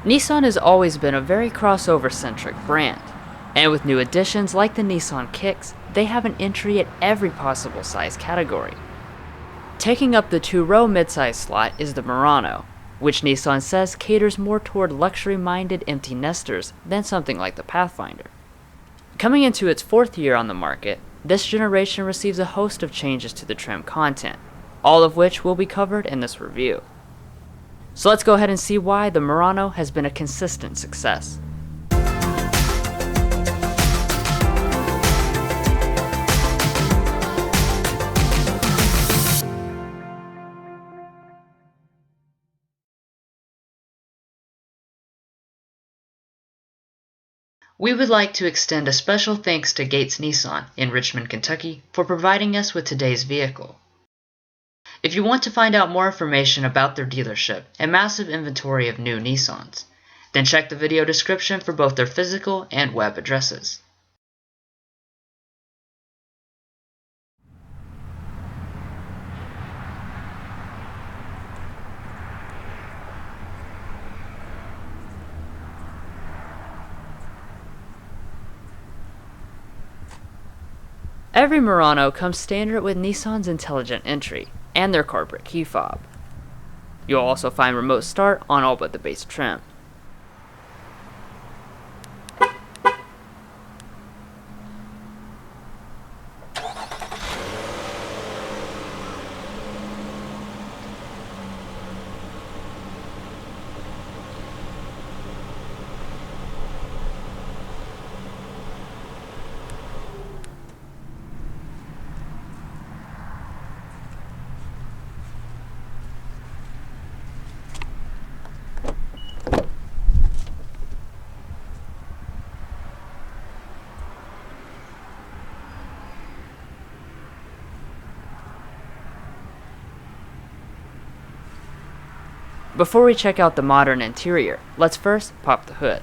Nissan has always been a very crossover-centric brand, and with new additions like the Nissan Kicks, they have an entry at every possible size category. Taking up the two-row midsize slot is the Murano, which Nissan says caters more toward luxury-minded empty nesters than something like the Pathfinder. Coming into its fourth year on the market, this generation receives a host of changes to the trim content, all of which will be covered in this review. So let's go ahead and see why the Murano has been a consistent success. We would like to extend a special thanks to Gates Nissan in Richmond, Kentucky for providing us with today's vehicle. If you want to find out more information about their dealership and massive inventory of new Nissans, then check the video description for both their physical and web addresses. Every Murano comes standard with Nissan's intelligent entry and their corporate key fob. You'll also find remote start on all but the base trim. Before we check out the modern interior, let's first pop the hood.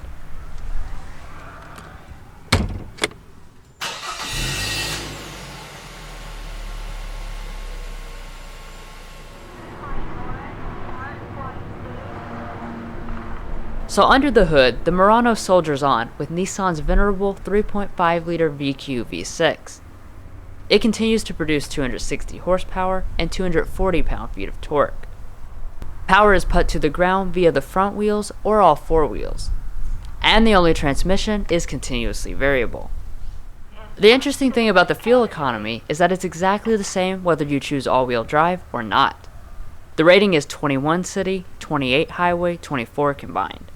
So under the hood, the Murano soldiers on with Nissan's venerable 3.5-liter VQ V6. It continues to produce 260 horsepower and 240 pound-feet of torque. Power is put to the ground via the front wheels or all four wheels, and the only transmission is continuously variable. The interesting thing about the fuel economy is that it's exactly the same whether you choose all-wheel drive or not. The rating is 21 city, 28 highway, 24 combined.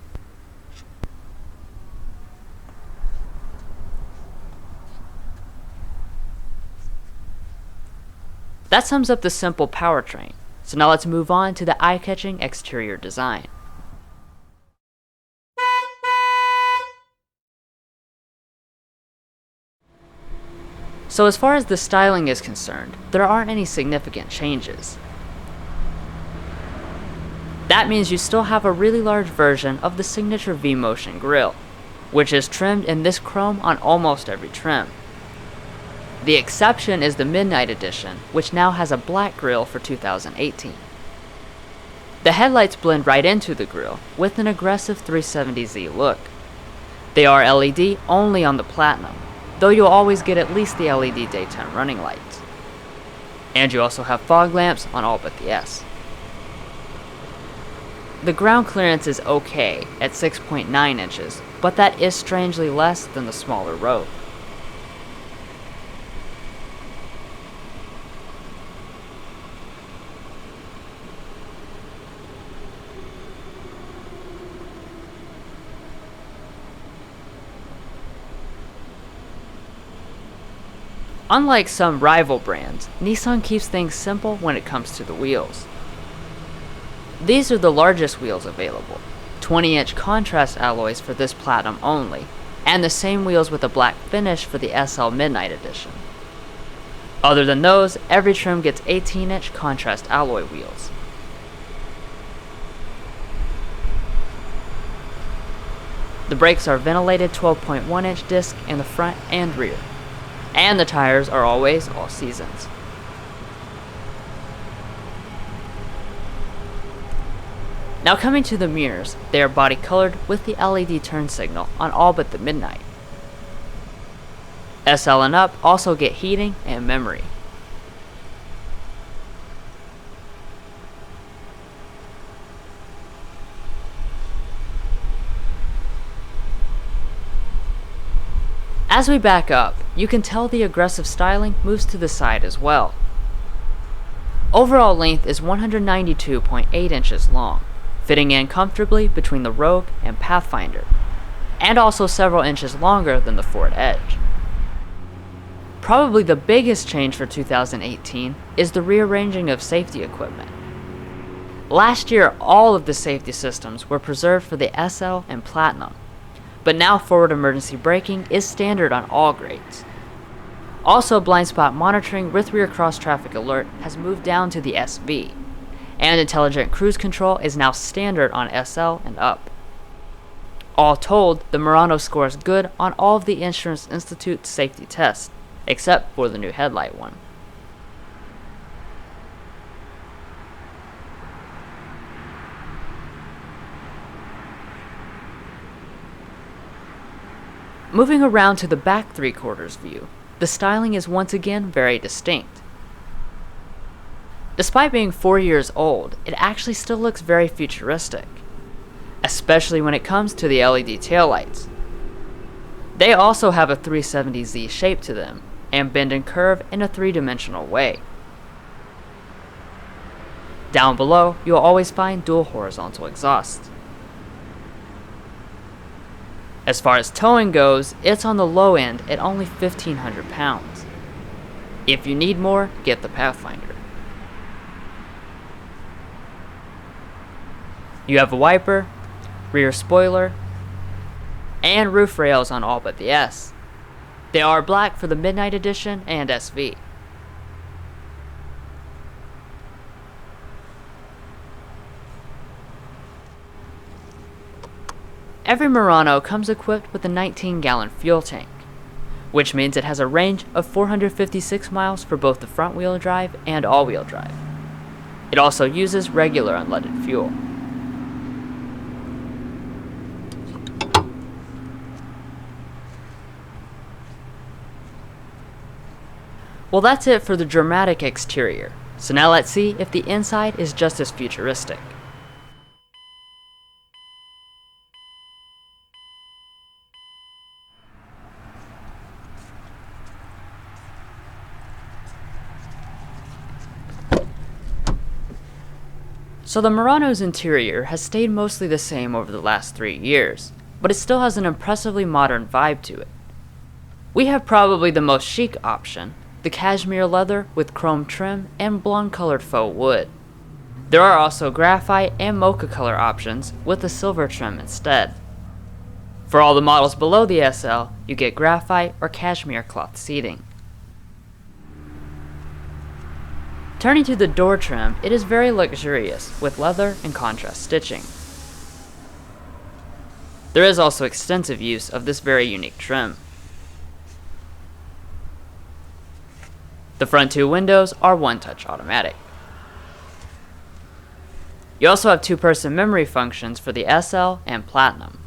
That sums up the simple powertrain. So now let's move on to the eye-catching exterior design. So as far as the styling is concerned, there aren't any significant changes. That means you still have a really large version of the signature V-Motion grille, which is trimmed in this chrome on almost every trim. The exception is the Midnight Edition, which now has a black grille for 2018. The headlights blend right into the grille with an aggressive 370Z look. They are LED only on the Platinum, though you'll always get at least the LED daytime running lights. And you also have fog lamps on all but the S. The ground clearance is okay at 6.9 inches, but that is strangely less than the smaller Rogue. Unlike some rival brands, Nissan keeps things simple when it comes to the wheels. These are the largest wheels available, 20-inch contrast alloys for this Platinum only, and the same wheels with a black finish for the SL Midnight Edition. Other than those, every trim gets 18-inch contrast alloy wheels. The brakes are ventilated 12.1-inch disc in the front and rear, and the tires are always all seasons. Now coming to the mirrors, they are body colored with the LED turn signal on all but the midnight. SL and up also get heating and memory. As we back up, you can tell the aggressive styling moves to the side as well. Overall length is 192.8 inches long, fitting in comfortably between the Rogue and Pathfinder, and also several inches longer than the Ford Edge. Probably the biggest change for 2018 is the rearranging of safety equipment. Last year, all of the safety systems were preserved for the SL and Platinum, but now forward emergency braking is standard on all grades. Also, blind spot monitoring with rear cross traffic alert has moved down to the SV, and intelligent cruise control is now standard on SL and up. All told, the Murano scores good on all of the Insurance Institute safety tests, except for the new headlight one. Moving around to the back 3/4 view, the styling is once again very distinct. Despite being 4 years old, it actually still looks very futuristic, especially when it comes to the LED taillights. They also have a 370Z shape to them, and bend and curve in a 3-dimensional way. Down below, you'll always find dual horizontal exhaust. As far as towing goes, it's on the low end at only 1,500 pounds. If you need more, get the Pathfinder. You have a wiper, rear spoiler, and roof rails on all but the S. They are black for the Midnight Edition and SV. Every Murano comes equipped with a 19-gallon fuel tank, which means it has a range of 456 miles for both the front-wheel drive and all-wheel drive. It also uses regular unleaded fuel. Well, that's it for the dramatic exterior, so now let's see if the inside is just as futuristic. So the Murano's interior has stayed mostly the same over the last 3 years, but it still has an impressively modern vibe to it. We have probably the most chic option, the cashmere leather with chrome trim and blonde colored faux wood. There are also graphite and mocha color options with a silver trim instead. For all the models below the SL, you get graphite or cashmere cloth seating. Turning to the door trim, it is very luxurious with leather and contrast stitching. There is also extensive use of this very unique trim. The front 2 windows are one-touch automatic. You also have 2-person memory functions for the SL and Platinum.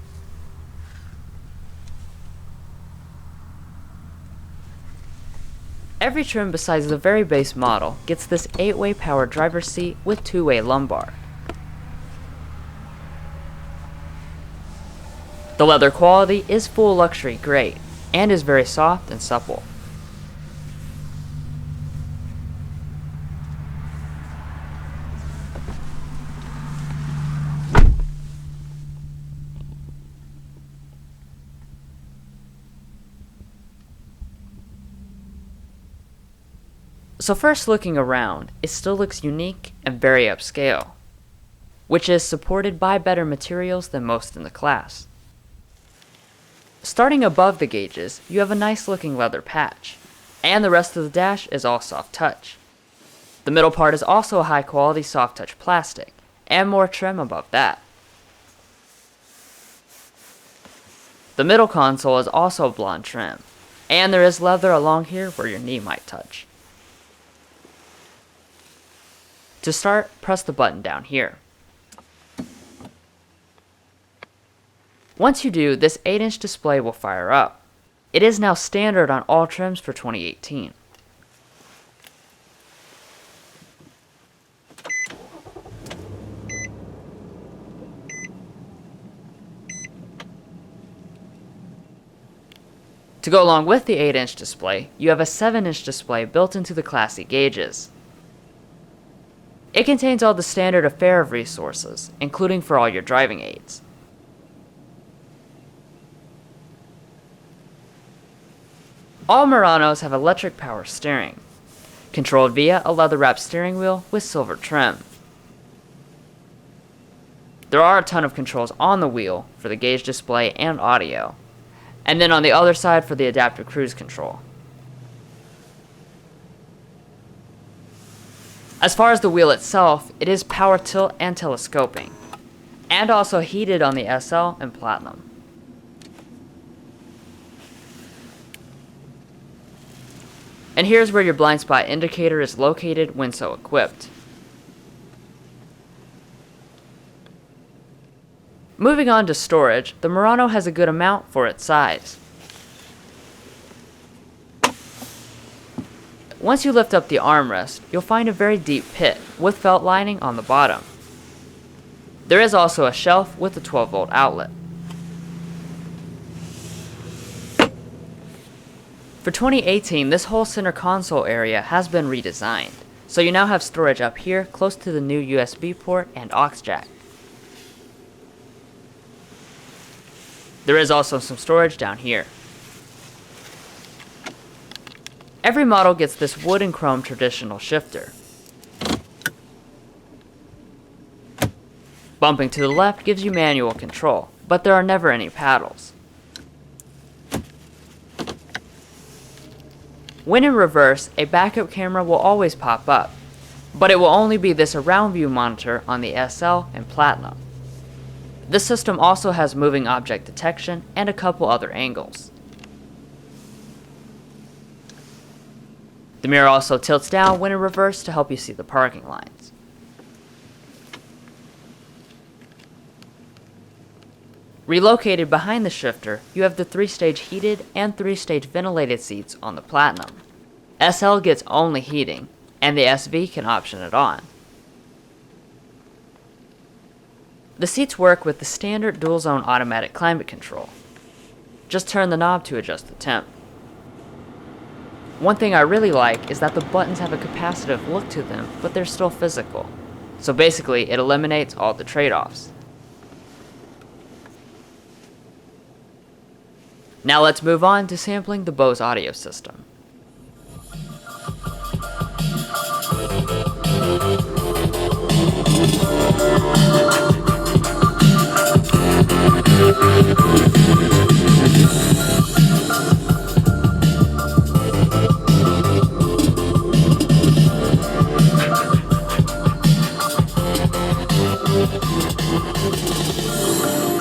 Every trim besides the very base model gets this 8-way power driver's seat with 2-way lumbar. The leather quality is full luxury grade and is very soft and supple. So first looking around, it still looks unique and very upscale, which is supported by better materials than most in the class. Starting above the gauges, you have a nice looking leather patch, and the rest of the dash is all soft touch. The middle part is also a high quality soft touch plastic, and more trim above that. The middle console is also blonde trim, and there is leather along here where your knee might touch. To start, press the button down here. Once you do, this 8-inch display will fire up. It is now standard on all trims for 2018. To go along with the 8-inch display, you have a 7-inch display built into the classy gauges. It contains all the standard affair of resources, including for all your driving aids. All Muranos have electric power steering, controlled via a leather-wrapped steering wheel with silver trim. There are a ton of controls on the wheel for the gauge display and audio, and then on the other side for the adaptive cruise control. As far as the wheel itself, it is power tilt and telescoping, and also heated on the SL and Platinum. And here's where your blind spot indicator is located when so equipped. Moving on to storage, the Murano has a good amount for its size. Once you lift up the armrest, you'll find a very deep pit with felt lining on the bottom. There is also a shelf with a 12-volt outlet. For 2018, this whole center console area has been redesigned, so you now have storage up here close to the new USB port and aux jack. There is also some storage down here. Every model gets this wood and chrome traditional shifter. Bumping to the left gives you manual control, but there are never any paddles. When in reverse, a backup camera will always pop up, but it will only be this around view monitor on the SL and Platinum. This system also has moving object detection and a couple other angles. The mirror also tilts down when in reverse to help you see the parking lines. Relocated behind the shifter, you have the 3-stage heated and 3-stage ventilated seats on the Platinum. SL gets only heating, and the SV can option it on. The seats work with the standard dual-zone automatic climate control. Just turn the knob to adjust the temp. One thing I really like is that the buttons have a capacitive look to them, but they're still physical. So basically, it eliminates all the trade-offs. Now let's move on to sampling the Bose audio system.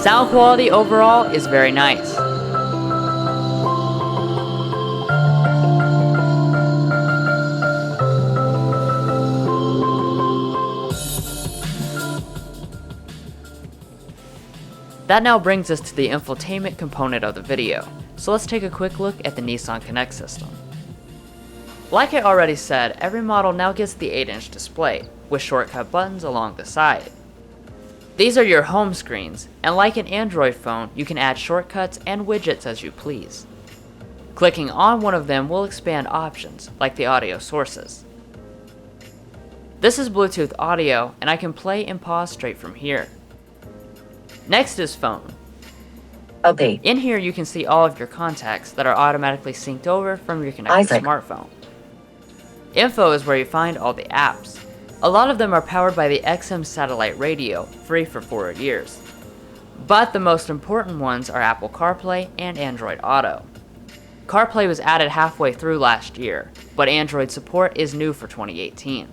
Sound quality overall is very nice. That now brings us to the infotainment component of the video, so let's take a quick look at the NissanConnect system. Like I already said, every model now gets the 8-inch display, with shortcut buttons along the side. These are your home screens, and like an Android phone, you can add shortcuts and widgets as you please. Clicking on one of them will expand options, like the audio sources. This is Bluetooth audio, and I can play and pause straight from here. Next is phone. Okay. In here you can see all of your contacts that are automatically synced over from your connected smartphone. Info is where you find all the apps. A lot of them are powered by the XM satellite radio, free for 4 years. But the most important ones are Apple CarPlay and Android Auto. CarPlay was added halfway through last year, but Android support is new for 2018.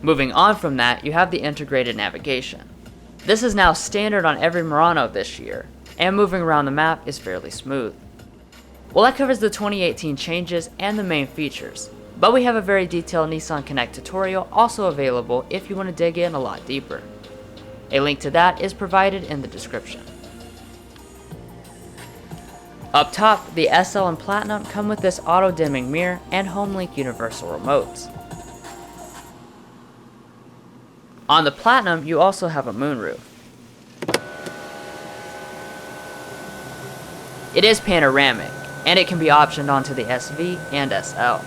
Moving on from that, you have the integrated navigation. This is now standard on every Murano this year, and moving around the map is fairly smooth. Well, that covers the 2018 changes and the main features, but we have a very detailed NissanConnect tutorial also available if you want to dig in a lot deeper. A link to that is provided in the description. Up top, the SL and Platinum come with this auto-dimming mirror and HomeLink universal remotes. On the Platinum, you also have a moonroof. It is panoramic, and it can be optioned onto the SV and SL.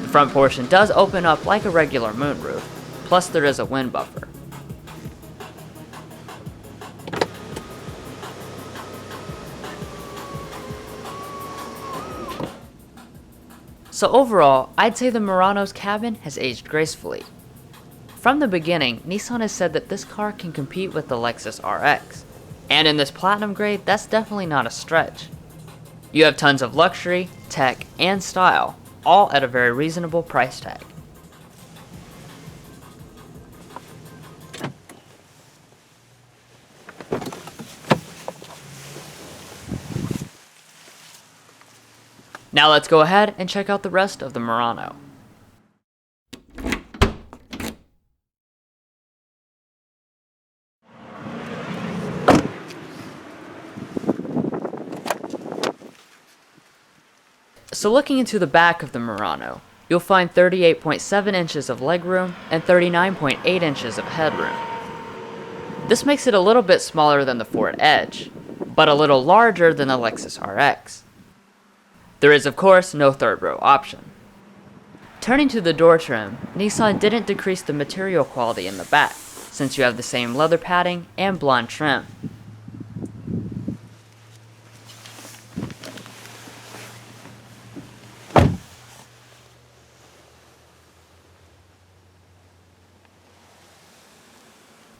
The front portion does open up like a regular moonroof, plus there is a wind buffer. So overall, I'd say the Murano's cabin has aged gracefully. From the beginning, Nissan has said that this car can compete with the Lexus RX, and in this Platinum grade, that's definitely not a stretch. You have tons of luxury, tech, and style, all at a very reasonable price tag. Now let's go ahead and check out the rest of the Murano. So looking into the back of the Murano, you'll find 38.7 inches of legroom and 39.8 inches of headroom. This makes it a little bit smaller than the Ford Edge, but a little larger than the Lexus RX. There is of course no third row option. Turning to the door trim, Nissan didn't decrease the material quality in the back, since you have the same leather padding and blonde trim.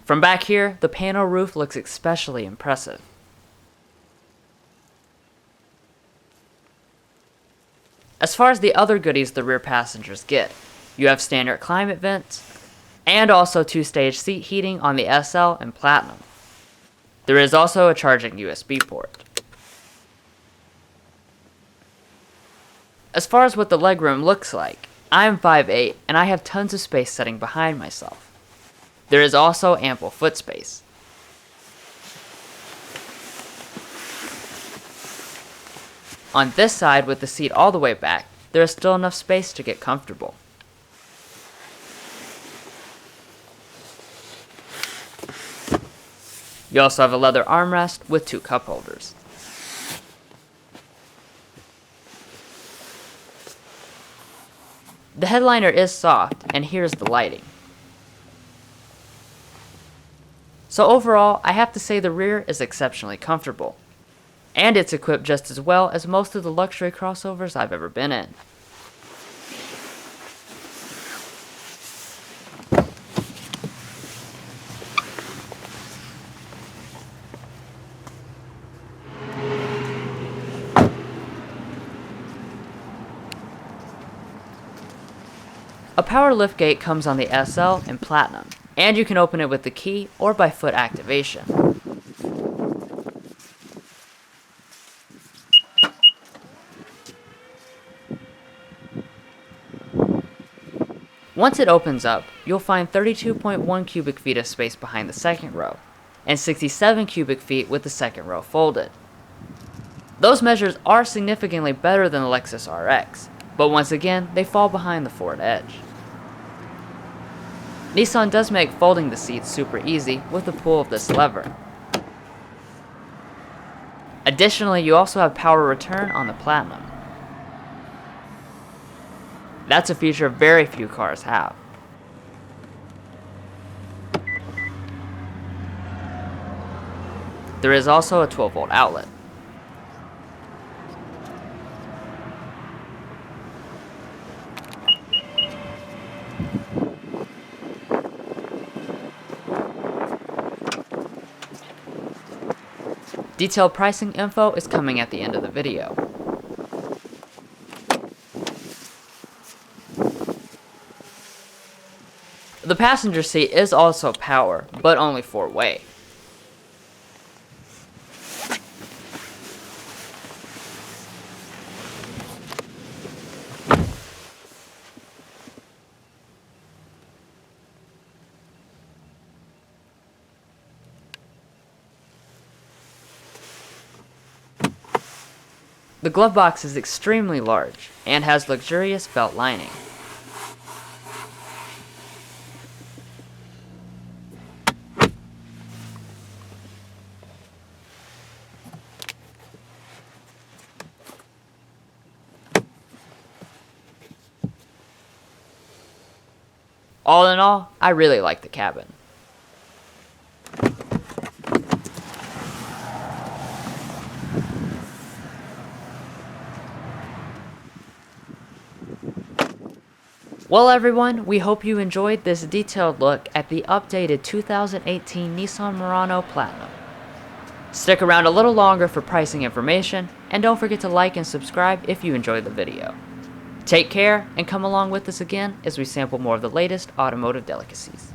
From back here, the panel roof looks especially impressive. As far as the other goodies the rear passengers get, you have standard climate vents, and also two-stage seat heating on the SL and Platinum. There is also a charging USB port. As far as what the legroom looks like, I am 5'8" and I have tons of space sitting behind myself. There is also ample foot space. On this side, with the seat all the way back, there is still enough space to get comfortable. You also have a leather armrest with 2 cup holders. The headliner is soft, and here's the lighting. So overall, I have to say the rear is exceptionally comfortable. And it's equipped just as well as most of the luxury crossovers I've ever been in. A power liftgate comes on the SL and Platinum, and you can open it with the key or by foot activation. Once it opens up, you'll find 32.1 cubic feet of space behind the second row, and 67 cubic feet with the second row folded. Those measures are significantly better than the Lexus RX, but once again, they fall behind the Ford Edge. Nissan does make folding the seats super easy with the pull of this lever. Additionally, you also have power return on the Platinum. That's a feature very few cars have. There is also a 12-volt outlet. Detailed pricing info is coming at the end of the video. The passenger seat is also power, but only 4-way. The glove box is extremely large and has luxurious belt lining. All in all, I really like the cabin. Well everyone, we hope you enjoyed this detailed look at the updated 2018 Nissan Murano Platinum. Stick around a little longer for pricing information, and don't forget to like and subscribe if you enjoyed the video. Take care, and come along with us again as we sample more of the latest automotive delicacies.